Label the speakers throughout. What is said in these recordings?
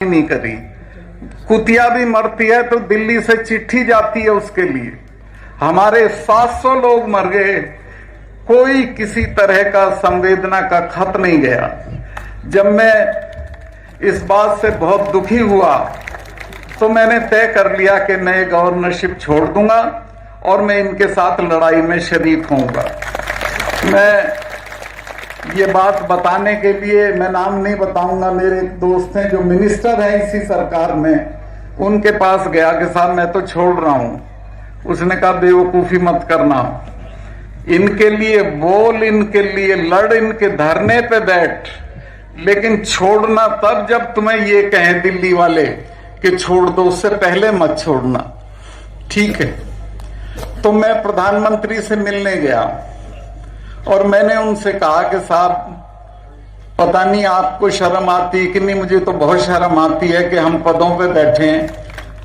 Speaker 1: नहीं करी। कुतिया भी मरती है तो दिल्ली से चिट्ठी जाती है उसके लिए। हमारे 700 लोग मर गए, कोई किसी तरह का संवेदना का खत नहीं गया। जब मैं इस बात से बहुत दुखी हुआ तो मैंने तय कर लिया कि मैं गवर्नरशिप छोड़ दूंगा और मैं इनके साथ लड़ाई में शरीक होऊंगा। मैं ये बात बताने के लिए, मैं नाम नहीं बताऊंगा, मेरे एक दोस्त हैं जो मिनिस्टर हैं इसी सरकार में, उनके पास गया कि साहब मैं तो छोड़ रहा हूं। उसने कहा बेवकूफी मत करना, इनके लिए बोल, इनके लिए लड़, इनके धरने पे बैठ, लेकिन छोड़ना तब जब तुम्हें ये कहें दिल्ली वाले कि छोड़ दो, उससे पहले मत छोड़ना। ठीक है। तो मैं प्रधानमंत्री से मिलने गया और मैंने उनसे कहा कि साहब पता नहीं आपको शर्म आती है कि नहीं, मुझे तो बहुत शर्म आती है कि हम पदों पे बैठे हैं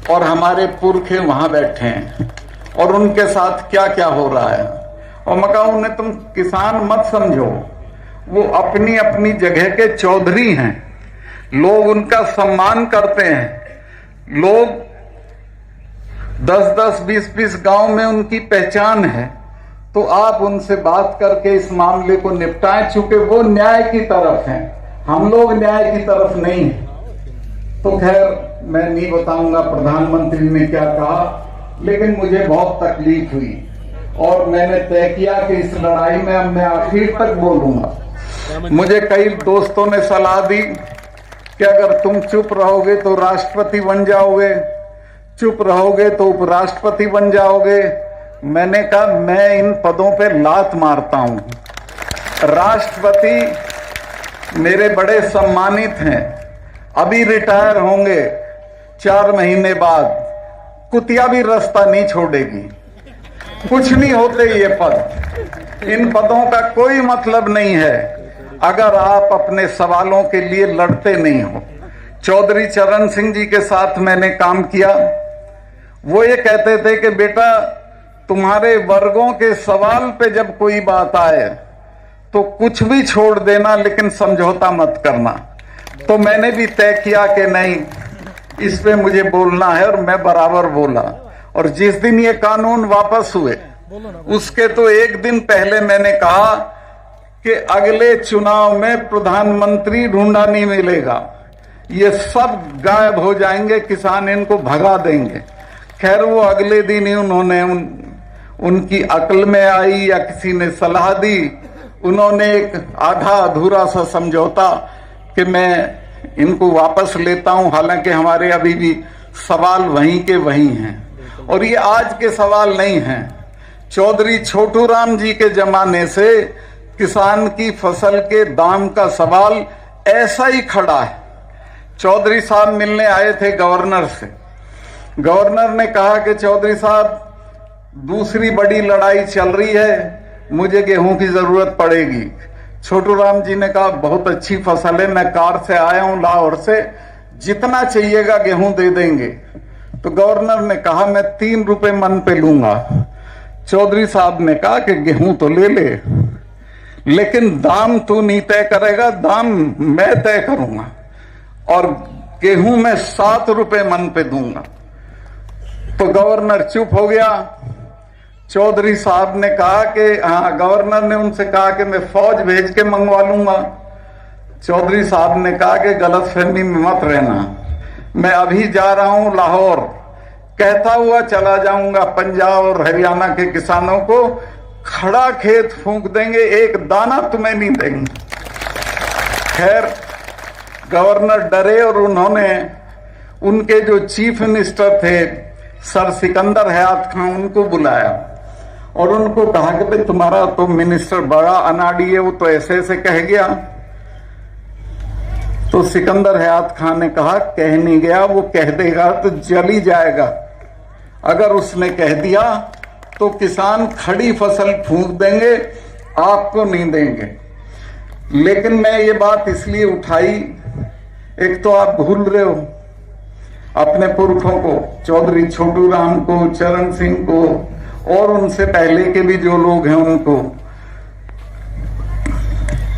Speaker 1: और हमारे पुरखे वहां बैठे हैं और उनके साथ क्या क्या हो रहा है। और मैं कहा उन्हें तुम किसान मत समझो, वो अपनी अपनी जगह के चौधरी हैं, लोग उनका सम्मान करते हैं, लोग 10-10, 20-20 गांव में उनकी पहचान है। तो आप उनसे बात करके इस मामले को निपटाएं, चूंकि वो न्याय की तरफ हैं, हम लोग न्याय की तरफ नहीं हैं। तो खैर मैं नहीं बताऊंगा प्रधानमंत्री ने क्या कहा, लेकिन मुझे बहुत तकलीफ हुई और मैंने तय किया कि इस लड़ाई में अब मैं आखिर तक बोलूंगा। मुझे कई दोस्तों ने सलाह दी कि अगर तुम चुप रहोगे तो राष्ट्रपति बन जाओगे, चुप रहोगे तो उपराष्ट्रपति बन जाओगे। मैंने कहा मैं इन पदों पे लात मारता हूं। राष्ट्रपति मेरे बड़े सम्मानित हैं, अभी रिटायर होंगे 4 महीने बाद, कुतिया भी रास्ता नहीं छोड़ेगी। कुछ नहीं होते ये पद, इन पदों का कोई मतलब नहीं है अगर आप अपने सवालों के लिए लड़ते नहीं हो। चौधरी चरण सिंह जी के साथ मैंने काम किया। वो ये कहते थे कि बेटा तुम्हारे वर्गों के सवाल पे जब कोई बात आए तो कुछ भी छोड़ देना, लेकिन समझौता मत करना। तो मैंने भी तय किया कि नहीं, इस पे मुझे बोलना है और मैं बराबर बोला। और जिस दिन ये कानून वापस हुए उसके तो एक दिन पहले मैंने कहा कि अगले चुनाव में प्रधानमंत्री ढूंढा नहीं मिलेगा, ये सब गायब हो जाएंगे, किसान इनको भगा देंगे। खैर वो अगले दिन ही उन्होंने उनकी अक्ल में आई या किसी ने सलाह दी, उन्होंने एक आधा अधूरा सा समझौता कि मैं इनको वापस लेता हूं, हालांकि हमारे अभी भी सवाल वहीं के वहीं हैं और ये आज के सवाल नहीं हैं। चौधरी छोटू राम जी के जमाने से किसान की फसल के दाम का सवाल ऐसा ही खड़ा है। चौधरी साहब मिलने आए थे गवर्नर से, गवर्नर ने कहा कि चौधरी साहब दूसरी बड़ी लड़ाई चल रही है, मुझे गेहूं की जरूरत पड़ेगी। छोटू राम जी ने कहा बहुत अच्छी फसल है, मैं कार से आया हूं लाहौर से, जितना चाहिएगा गेहूं दे देंगे। तो गवर्नर ने कहा मैं 3 रुपए मन पे लूंगा। चौधरी साहब ने कहा कि गेहूं तो ले ले, लेकिन दाम तू नहीं तय करेगा, दाम मैं तय करूंगा और गेहूं मैं 7 रुपए मन पे दूंगा। तो गवर्नर चुप हो गया। चौधरी साहब ने कहा कि हाँ, गवर्नर ने उनसे कहा कि मैं फौज भेज के मंगवा लूंगा। चौधरी साहब ने कहा कि गलतफहमी में मत रहना, मैं अभी जा रहा हूं लाहौर, कहता हुआ चला जाऊंगा पंजाब और हरियाणा के किसानों को खड़ा खेत फूंक देंगे, एक दाना तुम्हें नहीं देंगे। खैर गवर्नर डरे और उन्होंने उनके जो चीफ मिनिस्टर थे सर सिकंदर हयात खान, उनको बुलाया और उनको कहा कि भाई तुम्हारा तो मिनिस्टर बड़ा अनाड़ी है, वो तो ऐसे ऐसे कह गया। तो सिकंदर हयात खान ने कहा कह नहीं गया, वो कह देगा तो जल ही जाएगा। अगर उसने कह दिया तो किसान खड़ी फसल फूंक देंगे, आपको नहीं देंगे। लेकिन मैं ये बात इसलिए उठाई, एक तो आप भूल रहे हो अपने पुरखों को, चौधरी छोटू राम को, चरण सिंह को और उनसे पहले के भी जो लोग हैं उनको।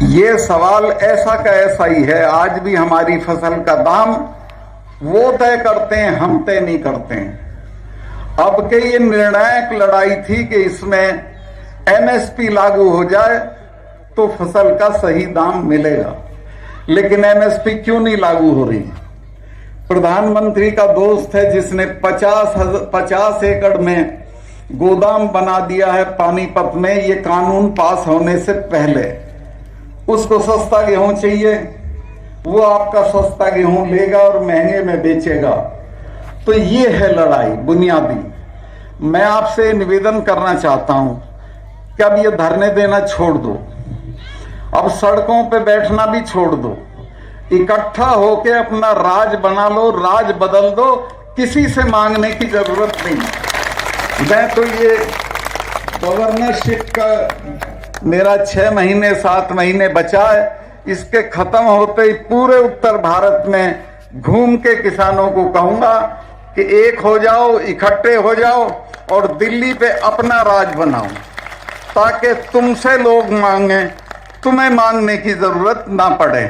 Speaker 1: ये सवाल ऐसा का ऐसा ही है। आज भी हमारी फसल का दाम वो तय करते हैं, हम तय नहीं करते हैं। अब के ये निर्णायक लड़ाई थी कि इसमें एमएसपी लागू हो जाए तो फसल का सही दाम मिलेगा, लेकिन एमएसपी क्यों नहीं लागू हो रही? प्रधानमंत्री का दोस्त है जिसने 50 एकड़ में गोदाम बना दिया है पानीपत में, ये कानून पास होने से पहले। उसको सस्ता गेहूं चाहिए, वो आपका सस्ता गेहूं लेगा और महंगे में बेचेगा। तो ये है लड़ाई बुनियादी। मैं आपसे निवेदन करना चाहता हूं कि अब ये धरने देना छोड़ दो, अब सड़कों पे बैठना भी छोड़ दो, इकट्ठा होके अपना राज बना लो, राज बदल दो, किसी से मांगने की जरूरत नहीं। मैं तो ये गवर्नरशिप का मेरा 6 महीने 7 महीने बचा है, इसके खत्म होते ही पूरे उत्तर भारत में घूम के किसानों को कहूंगा कि एक हो जाओ, इकट्ठे हो जाओ और दिल्ली पे अपना राज बनाओ, ताकि तुमसे लोग मांगे, तुम्हें मांगने की जरूरत ना पड़े।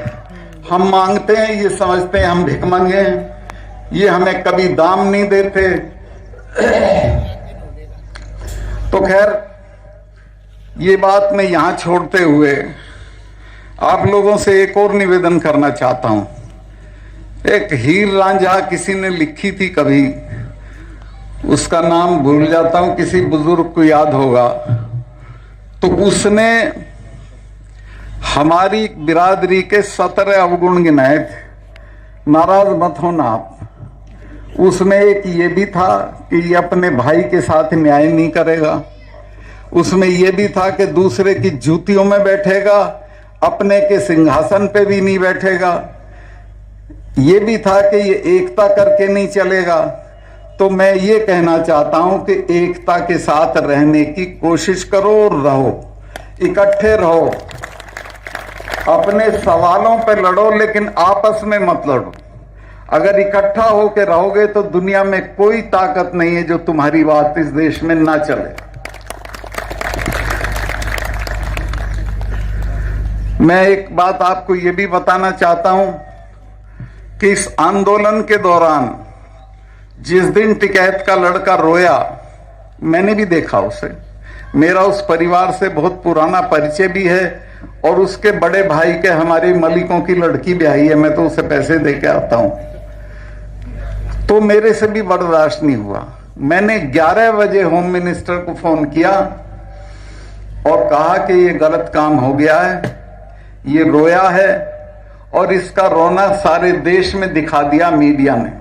Speaker 1: हम मांगते हैं, ये समझते हैं हम भिखमंगे हैं, ये हमें कभी दाम नहीं देते। तो खैर, ये बात मैं यहां छोड़ते हुए आप लोगों से एक और निवेदन करना चाहता हूं। एक हीर रांझा किसी ने लिखी थी कभी, उसका नाम भूल जाता हूं, किसी बुजुर्ग को याद होगा। तो उसने हमारी बिरादरी के 17 अवगुण गिनाए थे, नाराज मत होना आप। उसमें एक ये भी था कि ये अपने भाई के साथ न्याय नहीं करेगा, उसमें ये भी था कि दूसरे की जूतियों में बैठेगा, अपने के सिंहासन पे भी नहीं बैठेगा, ये भी था कि ये एकता करके नहीं चलेगा। तो मैं ये कहना चाहता हूं कि एकता के साथ रहने की कोशिश करो और रहो, इकट्ठे रहो, अपने सवालों पे लड़ो, लेकिन आपस में मत लड़ो। अगर इकट्ठा होकर रहोगे तो दुनिया में कोई ताकत नहीं है जो तुम्हारी बात इस देश में ना चले। मैं एक बात आपको ये भी बताना चाहता हूं कि इस आंदोलन के दौरान जिस दिन टिकैत का लड़का रोया, मैंने भी देखा उसे, मेरा उस परिवार से बहुत पुराना परिचय भी है, और उसके बड़े भाई के हमारे मलिकों की लड़की ब्याही है, मैं तो उसे पैसे दे के आता हूं। तो मेरे से भी बर्दाश्त नहीं हुआ। मैंने 11 बजे होम मिनिस्टर को फोन किया और कहा कि ये गलत काम हो गया है, ये रोया है, और इसका रोना सारे देश में दिखा दिया मीडिया ने।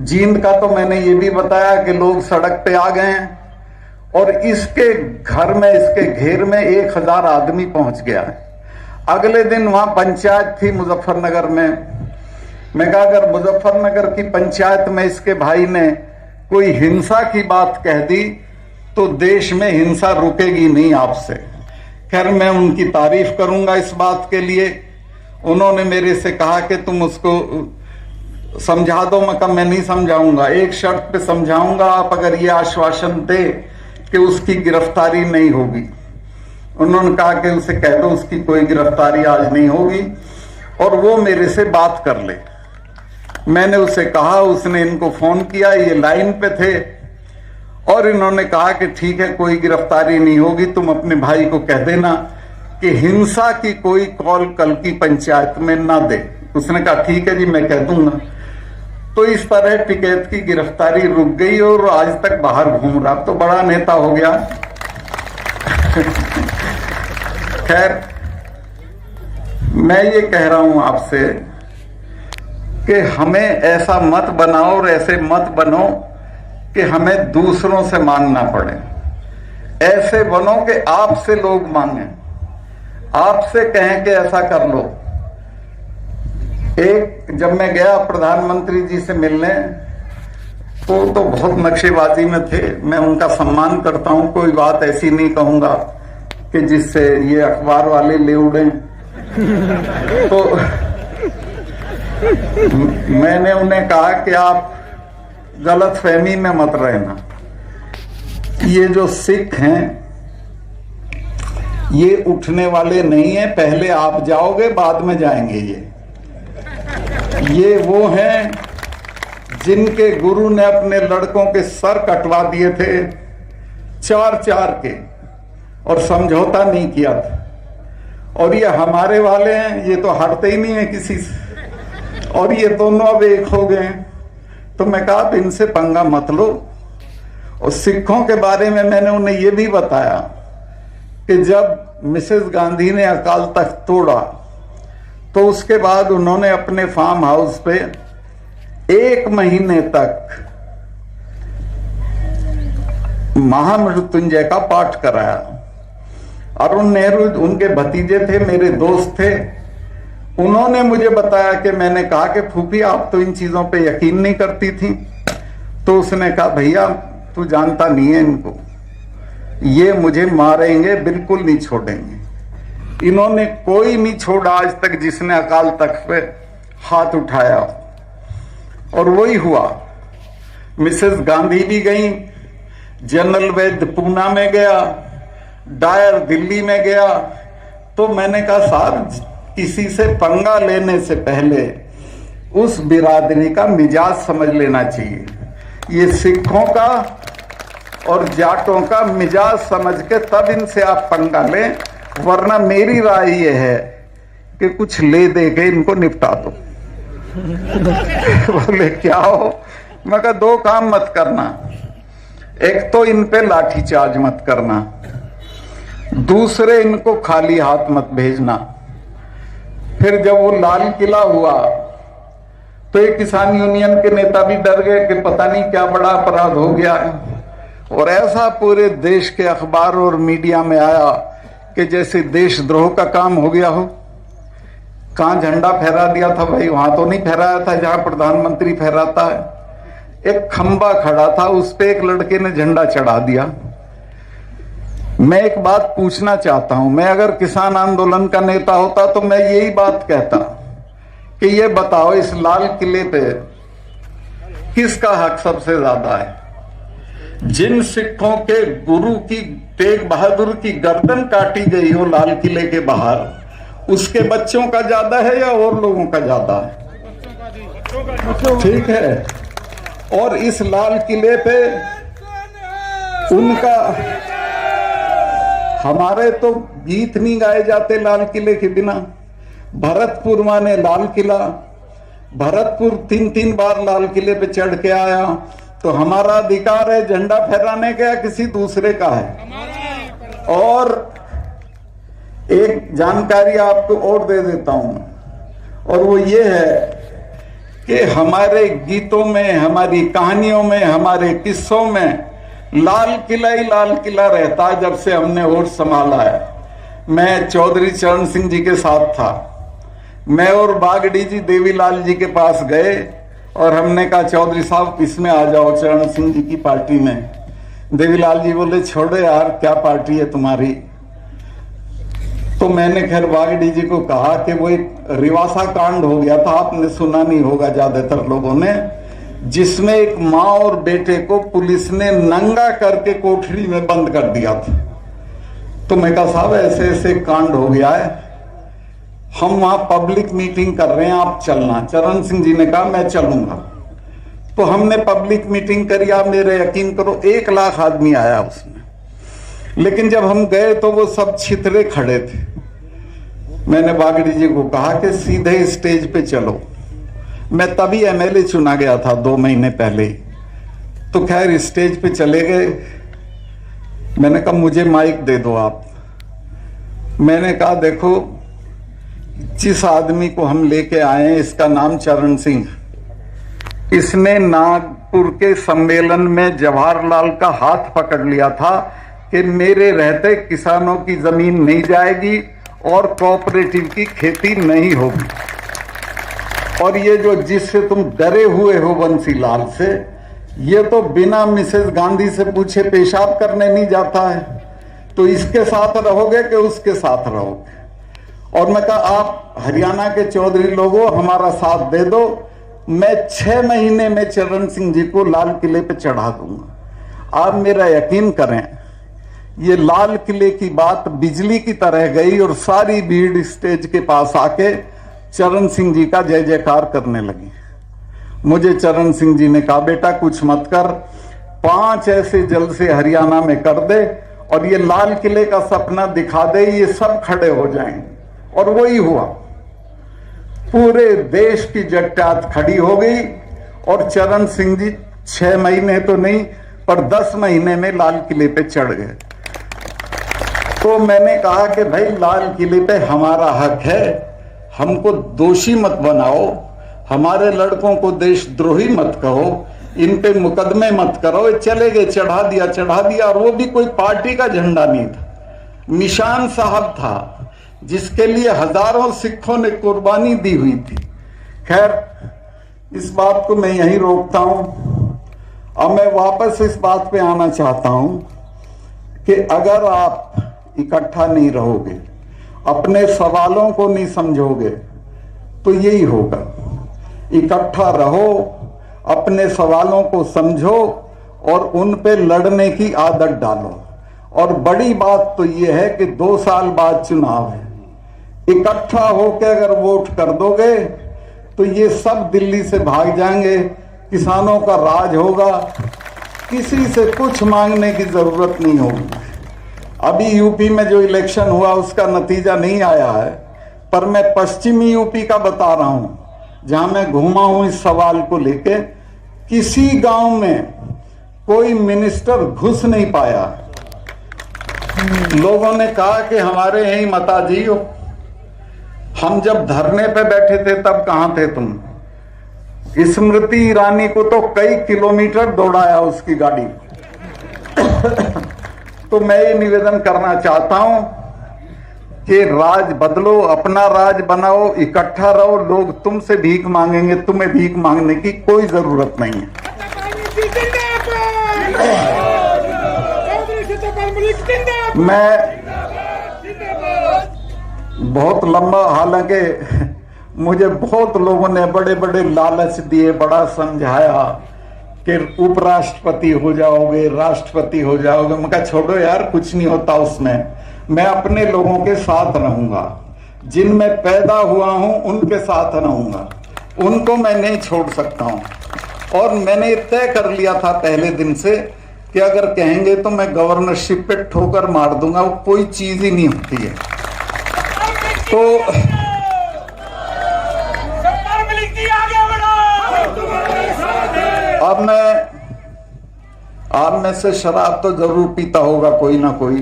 Speaker 1: जींद का तो मैंने ये भी बताया कि लोग सड़क पे आ गए हैं, और इसके घर में, इसके घेर में 1000 आदमी पहुंच गया है। अगले दिन वहां पंचायत थी मुजफ्फरनगर में। मैं कहा अगर मुजफ्फरनगर की पंचायत में इसके भाई ने कोई हिंसा की बात कह दी तो देश में हिंसा रुकेगी नहीं आपसे। खैर, मैं उनकी तारीफ करूंगा इस बात के लिए। उन्होंने मेरे से कहा कि तुम उसको समझा दो। मैं नहीं समझाऊंगा, एक शर्त पे समझाऊंगा, आप अगर ये आश्वासन दे कि उसकी गिरफ्तारी नहीं होगी। उन्होंने कहा कि उसे कह दो उसकी कोई गिरफ्तारी आज नहीं होगी और वो मेरे से बात कर ले। मैंने उसे कहा, उसने इनको फोन किया, ये लाइन पे थे, और इन्होंने कहा कि ठीक है, कोई गिरफ्तारी नहीं होगी, तुम अपने भाई को कह देना कि हिंसा की कोई कॉल कल की पंचायत में ना दे। उसने कहा ठीक है जी, मैं कह दूंगा। तो इस तरह टिकैत की गिरफ्तारी रुक गई और आज तक बाहर घूम रहा, तो बड़ा नेता हो गया। खैर, मैं ये कह रहा हूं आपसे कि हमें ऐसा मत बनाओ और ऐसे मत बनो कि हमें दूसरों से मांगना पड़े। ऐसे बनो कि आपसे लोग मांगे, आपसे कहें कि ऐसा कर लो। एक जब मैं गया प्रधानमंत्री जी से मिलने, तो बहुत नक्शेबाजी में थे। मैं उनका सम्मान करता हूं, कोई बात ऐसी नहीं कहूंगा कि जिससे ये अखबार वाले ले उड़े। तो मैंने उन्हें कहा कि आप गलत फहमी में मत रहना। ये जो सिख हैं ये उठने वाले नहीं है, पहले आप जाओगे बाद में जाएंगे। ये वो हैं जिनके गुरु ने अपने लड़कों के सर कटवा दिए थे 4-4 के, और समझौता नहीं किया था। और ये हमारे वाले हैं, ये तो हटते ही नहीं है किसी से, और ये दोनों अब एक हो गए। तो मैं कहा अब इनसे पंगा मत लो। और सिखों के बारे में मैंने उन्हें यह भी बताया कि जब मिसेस गांधी ने अकाल तख्त तोड़ा तो उसके बाद उन्होंने अपने फार्म हाउस पे 1 महीने तक महामृत्युंजय का पाठ कराया। अरुण नेहरू उनके भतीजे थे, मेरे दोस्त थे। उन्होंने मुझे बताया कि मैंने कहा कि फूफी आप तो इन चीजों पे यकीन नहीं करती थी। तो उसने कहा भैया तू जानता नहीं है इनको, ये मुझे मारेंगे, बिल्कुल नहीं छोड़ेंगे। इन्होंने कोई नहीं छोड़ा आज तक जिसने अकाल तख्त पे हाथ उठाया। और वही हुआ, मिसेस गांधी भी गई, जनरल वैद्य पूना में गया, डायर दिल्ली में गया। तो मैंने कहा साहब किसी से पंगा लेने से पहले उस बिरादरी का मिजाज समझ लेना चाहिए। ये सिखों का और जाटों का मिजाज समझ के तब इनसे आप पंगा लें, वरना मेरी राय ये है कि कुछ ले दे के इनको निपटा दो। बोले क्या हो? मैं कहा 2 काम मत करना, एक तो इन पे लाठीचार्ज मत करना, दूसरे इनको खाली हाथ मत भेजना। फिर जब वो लाल किला हुआ तो एक किसान यूनियन के नेता भी डर गए कि पता नहीं क्या बड़ा अपराध हो गया है। और ऐसा पूरे देश के अखबार और मीडिया में आया कि जैसे देशद्रोह का काम हो गया हो। कहां झंडा फहरा दिया था भाई? वहां तो नहीं फहराया था जहां प्रधानमंत्री फहराता है। एक खंबा खड़ा था, उस पे एक लड़के ने झंडा चढ़ा दिया। मैं एक बात पूछना चाहता हूं, मैं अगर किसान आंदोलन का नेता होता तो मैं यही बात कहता कि ये बताओ इस लाल किले पे किसका हक सबसे ज्यादा है? जिन सिखों के गुरु की तेग बहादुर की गर्दन काटी गई हो लाल किले के बाहर, उसके बच्चों का ज्यादा है या और लोगों का ज्यादा है? ठीक है। और इस लाल किले पे उनका, हमारे तो गीत नहीं गाए जाते लाल किले के बिना। भरतपुर माने लाल किला, भरतपुर 3-3 बार लाल किले पे चढ़ के आया, तो हमारा अधिकार है झंडा फहराने का या किसी दूसरे का है? और एक जानकारी आपको और दे देता हूं, और वो ये है कि हमारे गीतों में, हमारी कहानियों में, हमारे किस्सों में लाल किला ही लाल किला रहता है जब से हमने होश संभाला है। मैं चौधरी चरण सिंह जी के साथ था, मैं और बागड़ी जी देवीलाल जी के पास गए और हमने कहा चौधरी साहब इसमें आ जाओ, चरण सिंह जी की पार्टी में। देवीलाल जी बोले छोड़ो यार, क्या पार्टी है तुम्हारी? तो मैंने खैर बागड़ी जी को कहा कि वो एक रिवासा कांड हो गया था, आपने सुना नहीं होगा ज्यादातर लोगों ने, जिसमें एक माँ और बेटे को पुलिस ने नंगा करके कोठरी में बंद कर दिया था। तो मैं कहा साहब ऐसे ऐसे कांड हो गया है, हम वहां पब्लिक मीटिंग कर रहे हैं, आप चलना। चरण सिंह जी ने कहा मैं चलूंगा। तो हमने पब्लिक मीटिंग करी, आप मेरे यकीन करो 1 लाख आदमी आया उसमें। लेकिन जब हम गए तो वो सब छितरे खड़े थे। मैंने बागड़ी जी को कहा कि सीधे स्टेज पे चलो। मैं तभी एमएलए चुना गया था 2 महीने पहले। तो खैर स्टेज पे चले गए। मैंने कहा मुझे माइक दे दो आप। मैंने कहा देखो जिस आदमी को हम लेके आए हैं इसका नाम चरण सिंह, इसने नागपुर के सम्मेलन में जवाहरलाल का हाथ पकड़ लिया था कि मेरे रहते किसानों की जमीन नहीं जाएगी और कोऑपरेटिव की खेती नहीं होगी। और ये जो जिससे तुम डरे हुए हो बंसीलाल से, ये तो बिना मिसेस गांधी से पूछे पेशाब करने नहीं जाता है। तो इसके साथ रहोगे कि उसके साथ रहोगे? और मैं कहा आप हरियाणा के चौधरी लोगों हमारा साथ दे दो, मैं 6 महीने में चरण सिंह जी को लाल किले पे चढ़ा दूंगा। आप मेरा यकीन करें, ये लाल किले की बात बिजली की तरह गई और सारी भीड़ स्टेज के पास आके चरण सिंह जी का जय जयकार करने लगी। मुझे चरण सिंह जी ने कहा, बेटा कुछ मत कर, 5 ऐसे जलसे हरियाणा में कर दे और ये लाल किले का सपना दिखा दे, ये सब खड़े हो जाएंगे। और वही हुआ, पूरे देश की जट्टात खड़ी हो गई और चरण सिंह जी 6 महीने तो नहीं पर 10 महीने में लाल किले पे चढ़ गए। तो मैंने कहा कि भाई लाल किले पे हमारा हक है, हमको दोषी मत बनाओ, हमारे लड़कों को देशद्रोही मत कहो, इन पे मुकदमे मत करो। ये चले गए, चढ़ा दिया। और वो भी कोई पार्टी का झंडा नहीं था, निशान साहब था जिसके लिए हजारों सिखों ने कुर्बानी दी हुई थी। खैर, इस बात को मैं यहीं रोकता हूं। अब मैं वापस इस बात पे आना चाहता हूं कि अगर आप इकट्ठा नहीं रहोगे, अपने सवालों को नहीं समझोगे, तो यही होगा। इकट्ठा रहो, अपने सवालों को समझो और उन पे लड़ने की आदत डालो। और बड़ी बात तो यह है कि 2 साल बाद चुनाव है, इकट्ठा होकर अगर वोट कर दोगे तो ये सब दिल्ली से भाग जाएंगे, किसानों का राज होगा, किसी से कुछ मांगने की जरूरत नहीं होगी। अभी यूपी में जो इलेक्शन हुआ उसका नतीजा नहीं आया है, पर मैं पश्चिमी यूपी का बता रहा हूं, जहां मैं घूमा हूं इस सवाल को लेके। किसी गांव में कोई मिनिस्टर घुस नहीं पाया। लोगों ने कहा कि हमारे यहीं माताजी हो, हम जब धरने पे बैठे थे तब कहां थे तुम। स्मृति ईरानी को तो कई किलोमीटर दौड़ाया उसकी गाड़ी। तो मैं ये निवेदन करना चाहता हूं कि राज बदलो, अपना राज बनाओ, इकट्ठा रहो। लोग तुमसे भीख मांगेंगे, तुम्हें भीख मांगने की कोई जरूरत नहीं है। मैं बहुत लंबा, हालांकि मुझे बहुत लोगों ने बड़े बड़े लालच दिए, बड़ा समझाया कि उपराष्ट्रपति हो जाओगे, राष्ट्रपति हो जाओगे। मैं कहा छोड़ो यार, कुछ नहीं होता उसमें। मैं अपने लोगों के साथ रहूंगा, जिनमें पैदा हुआ हूं उनके साथ रहूंगा, उनको मैं नहीं छोड़ सकता हूं। और मैंने तय कर लिया था पहले दिन से कि अगर कहेंगे तो मैं गवर्नरशिप पे ठोकर मार दूंगा, वो कोई चीज ही नहीं होती है। तो अब मैं, आप में से शराब तो जरूर पीता होगा कोई ना कोई।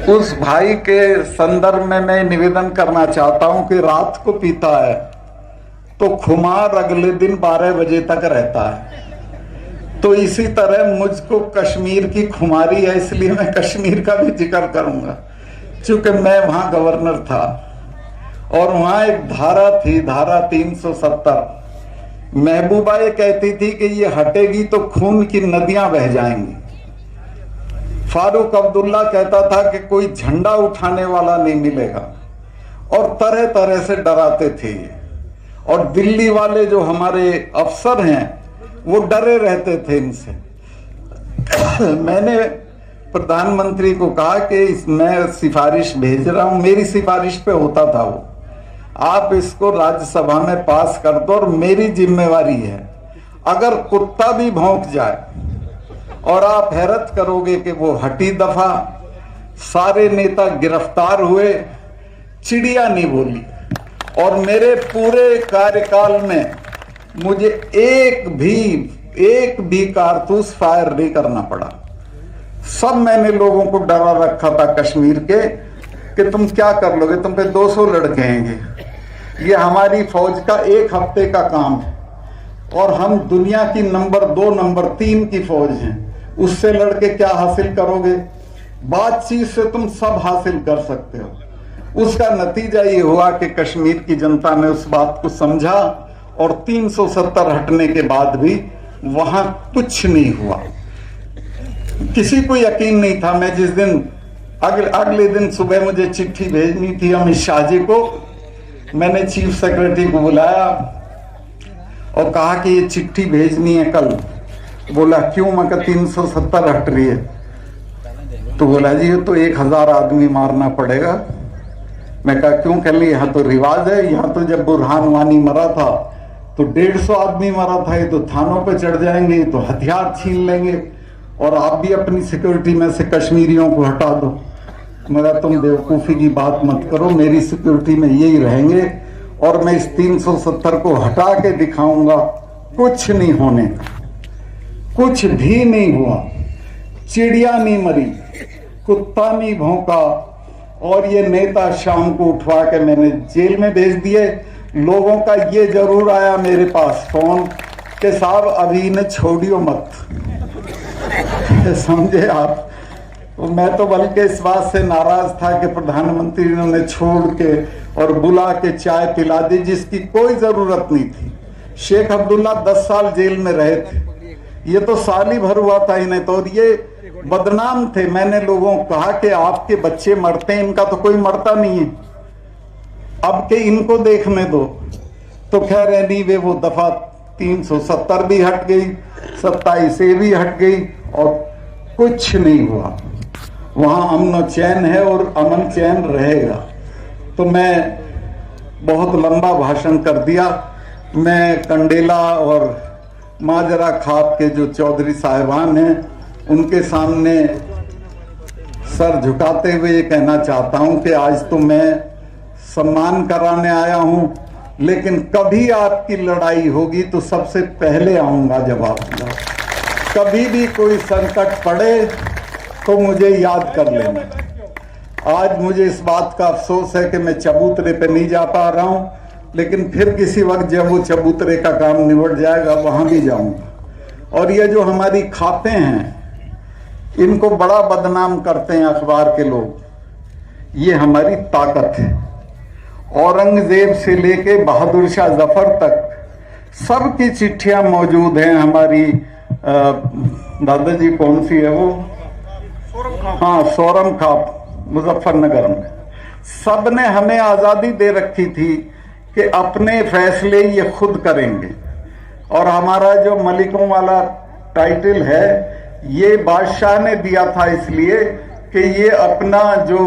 Speaker 1: उस भाई के संदर्भ में मैं निवेदन करना चाहता हूं कि रात को पीता है तो खुमार अगले दिन 12 बजे तक रहता है। तो इसी तरह मुझको कश्मीर की खुमारी है, इसलिए मैं कश्मीर का भी जिक्र करूंगा। चूंकि मैं वहां गवर्नर था और वहां एक धारा थी, धारा 370। महबूबा ये कहती थी कि ये हटेगी तो खून की नदियां बह जाएंगी। फारूक अब्दुल्ला कहता था कि कोई झंडा उठाने वाला नहीं मिलेगा, और तरह तरह से डराते थे। और दिल्ली वाले जो हमारे अफसर हैं वो डरे रहते थे इनसे। मैंने प्रधानमंत्री को कहा कि मैं सिफारिश भेज रहा हूं, मेरी सिफारिश पे होता था वो, आप इसको राज्यसभा में पास कर दो और मेरी जिम्मेवारी है। अगर कुत्ता भी भौंक जाए, और आप हैरत करोगे कि वो हटी दफा, सारे नेता गिरफ्तार हुए, चिड़िया नहीं बोली। और मेरे पूरे कार्यकाल में मुझे एक भी कारतूस फायर नहीं करना पड़ा। सब मैंने लोगों को डरा रखा था कश्मीर के कि तुम क्या कर लोगे, तुम पे 200 लड़के हैंगे, ये हमारी फौज का 1 हफ्ते का काम है, और हम दुनिया की नंबर 2 नंबर 3 की फौज हैं, उससे लड़के क्या हासिल करोगे। बातचीत से तुम सब हासिल कर सकते हो। उसका नतीजा ये हुआ कि कश्मीर की जनता ने उस बात को समझा, और 370 हटने के बाद भी वहां कुछ नहीं हुआ। किसी को यकीन नहीं था। मैं जिस दिन अगले दिन सुबह मुझे चिट्ठी भेजनी थी अमित शाह जी को, मैंने चीफ सेक्रेटरी को बुलाया और कहा कि ये चिट्ठी भेजनी है कल। बोला क्यों? मैं कहा 370 हट रही है। तो बोला जी ये तो 1000 आदमी मारना पड़ेगा, मैं कहा क्यों? कह ली यहाँ तो रिवाज है, यहाँ तो जब बुरहान वानी मरा था तो 150 आदमी मरा था, ये तो थानों पे चढ़ जाएंगे, तो हथियार छीन लेंगे और आप भी अपनी सिक्योरिटी में से कश्मीरियों को हटा दो। मगर तुम बेवकूफ़ी की बात मत करो, मेरी सिक्योरिटी में यही रहेंगे और मैं इस 370 को हटा के दिखाऊंगा। कुछ नहीं होने का, कुछ भी नहीं हुआ, चिड़िया नहीं मरी, कुत्ता नहीं भौंका, और ये नेता शाम को उठवा के मैंने जेल में भेज दिए। लोगों का ये जरूर आया मेरे पास फोन कि साहब अभी इन्हें छोड़ियो मत। समझे आप? तो मैं तो बल्कि इस बात से नाराज था कि प्रधानमंत्री ने छोड़ के और बुला के चाय पिला दी, जिसकी कोई जरूरत नहीं थी। शेख अब्दुल्ला 10 साल जेल में रहे थे, ये तो साल ही भर हुआ था इन्हें तो, और ये बदनाम थे। मैंने लोगों को कहा कि आपके बच्चे मरते हैं, इनका तो कोई मरता नहीं है, अब के इनको देखने दो। तो खैर नहीं, वे वो दफा 370 भी हट गई, 27 भी हट गई और कुछ नहीं हुआ। वहां अमन चैन है और अमन चैन रहेगा। तो मैं बहुत लंबा भाषण कर दिया। मैं कंडेला और माजरा खाप के जो चौधरी साहिबान हैं उनके सामने सर झुकाते हुए ये कहना चाहता हूं कि आज तो मैं सम्मान कराने आया हूं, लेकिन कभी आपकी लड़ाई होगी तो सबसे पहले आऊंगा जवाब देने। कभी भी कोई संकट पड़े तो मुझे याद कर लेना। आज मुझे इस बात का अफसोस है कि मैं चबूतरे पे नहीं जा पा रहा हूं, लेकिन फिर किसी वक्त जब वो चबूतरे का काम निबट जाएगा वहां भी जाऊंगा। और ये जो हमारी खापें हैं इनको बड़ा बदनाम करते हैं अखबार के लोग, ये हमारी ताकत है। औरंगजेब से लेके बहादुर शाह जफर तक सबकी चिट्ठियां मौजूद हैं हमारी। दादाजी कौन सी है वो? हाँ, सोरम खाप मुजफ्फरनगर में। सब ने हमें आजादी दे रखी थी कि अपने फैसले ये खुद करेंगे, और हमारा जो मलिकों वाला टाइटल है ये बादशाह ने दिया था इसलिए कि ये अपना जो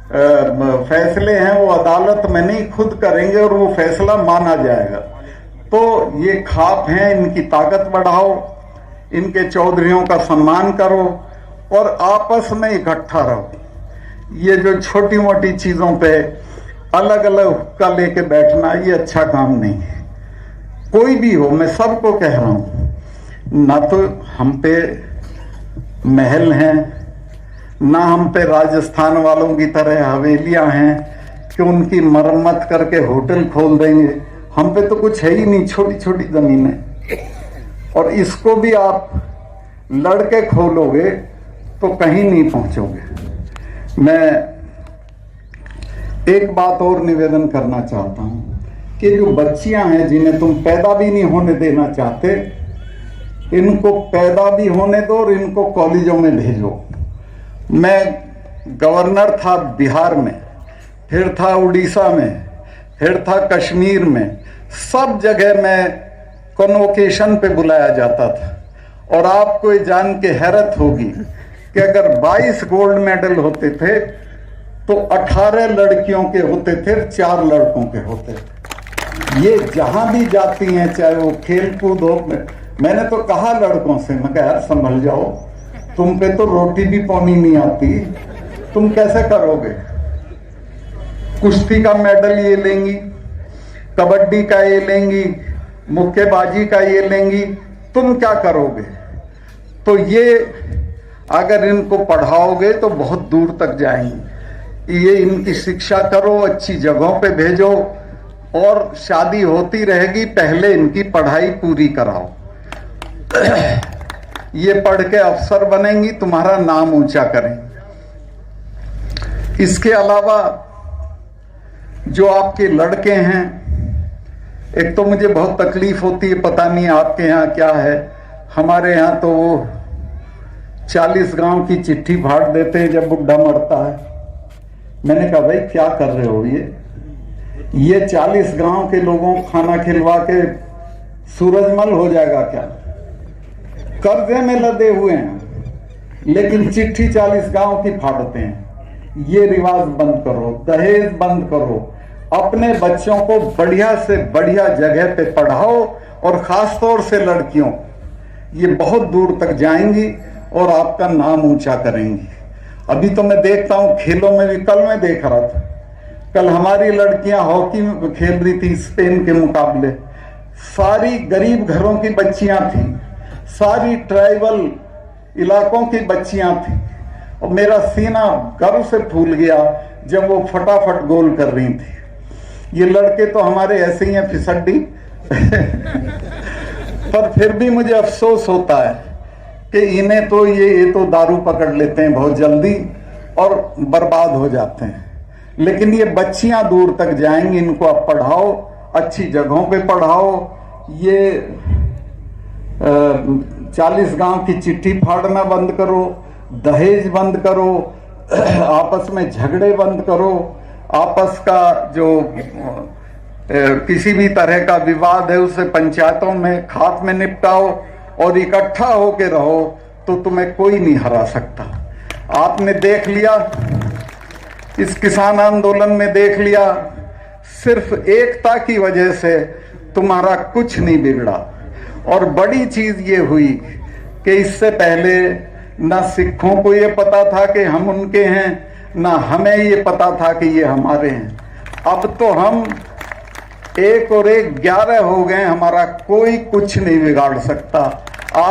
Speaker 1: फैसले हैं वो अदालत में नहीं खुद करेंगे और वो फैसला माना जाएगा। तो ये खाप हैं, इनकी ताकत बढ़ाओ, इनके चौधरियों का सम्मान करो और आपस में इकट्ठा रहो। ये जो छोटी मोटी चीजों पे अलग अलग हुक्का लेके बैठना ये अच्छा काम नहीं है। कोई भी हो, मैं सबको कह रहा हूं, ना तो हम पे महल हैं, ना हम पे राजस्थान वालों की तरह हवेलियां हैं कि उनकी मरम्मत करके होटल खोल देंगे। हम पे तो कुछ है ही नहीं, छोटी छोटी जमीनें, और इसको भी आप लड़के खोलोगे तो कहीं नहीं पहुंचोगे। मैं एक बात और निवेदन करना चाहता हूं कि जो बच्चियां हैं जिन्हें तुम पैदा भी नहीं होने देना चाहते, इनको पैदा भी होने दो और इनको कॉलेजों में भेजो। मैं गवर्नर था बिहार में, फिर था उड़ीसा में, फिर था कश्मीर में, सब जगह मैं कन्वोकेशन पे बुलाया जाता था। और आपको ये जान के हैरत होगी कि अगर 22 गोल्ड मेडल होते थे तो 18 लड़कियों के होते थे, 4 लड़कों के होते थे। ये जहां भी जाती हैं, चाहे वो खेल कूद हो, मैंने तो कहा लड़कों से, मैं कहा यार संभल जाओ, तुम पे तो रोटी भी पानी नहीं आती, तुम कैसे करोगे? कुश्ती का मेडल ये लेंगी, कबड्डी का ये लेंगी, मुक्केबाजी का ये लेंगी, तुम क्या करोगे? तो ये अगर इनको पढ़ाओगे तो बहुत दूर तक जाएंगी। ये इनकी शिक्षा करो, अच्छी जगहों पे भेजो, और शादी होती रहेगी, पहले इनकी पढ़ाई पूरी कराओ। ये पढ़ के अफसर बनेंगी, तुम्हारा नाम ऊंचा करेंगे। इसके अलावा जो आपके लड़के हैं, एक तो मुझे बहुत तकलीफ होती है, पता नहीं आपके यहाँ क्या है, हमारे यहाँ तो वो 40 गांव की चिट्ठी फाड़ देते हैं जब बुढ़ा मरता है। मैंने कहा भाई क्या कर रहे हो? ये 40 गांव के लोगों को खाना खिलवा के सूरजमल हो जाएगा क्या? कर्जे में लदे हुए हैं, लेकिन चिट्ठी 40 गांव की फाड़ते हैं। ये रिवाज बंद करो, दहेज बंद करो, अपने बच्चों को बढ़िया से बढ़िया जगह पे पढ़ाओ, और खास तौर से लड़कियों, ये बहुत दूर तक जाएंगी और आपका नाम ऊंचा करेंगी। अभी तो मैं देखता हूं खेलों में भी, कल मैं देख रहा था, कल हमारी लड़कियां हॉकी खेल रही थी स्पेन के मुकाबले, सारी गरीब घरों की बच्चियां थी, सारी ट्राइबल इलाकों की बच्चियां थी, और मेरा सीना गर्व से फूल गया जब वो फटाफट गोल कर रही थी। ये लड़के तो हमारे ऐसे ही हैं फिसड्डी पर फिर भी मुझे अफसोस होता है कि इन्हें तो ये तो दारू पकड़ लेते हैं बहुत जल्दी और बर्बाद हो जाते हैं, लेकिन ये बच्चियां दूर तक जाएंगी, इनको आप पढ़ाओ, अच्छी जगहों पे पढ़ाओ। ये 40 गांव की चिट्ठी फाड़ना बंद करो, दहेज बंद करो, आपस में झगड़े बंद करो, आपस का जो किसी भी तरह का विवाद है उसे पंचायतों में खाप में निपटाओ, और इकट्ठा होके रहो तो तुम्हें कोई नहीं हरा सकता। आपने देख लिया इस किसान आंदोलन में, देख लिया सिर्फ एकता की वजह से तुम्हारा कुछ नहीं बिगड़ा। और बड़ी चीज ये हुई कि इससे पहले ना सिखों को ये पता था कि हम उनके हैं, ना हमें ये पता था कि ये हमारे हैं। अब तो हम 1 और 1 11 हो गए, हमारा कोई कुछ नहीं बिगाड़ सकता।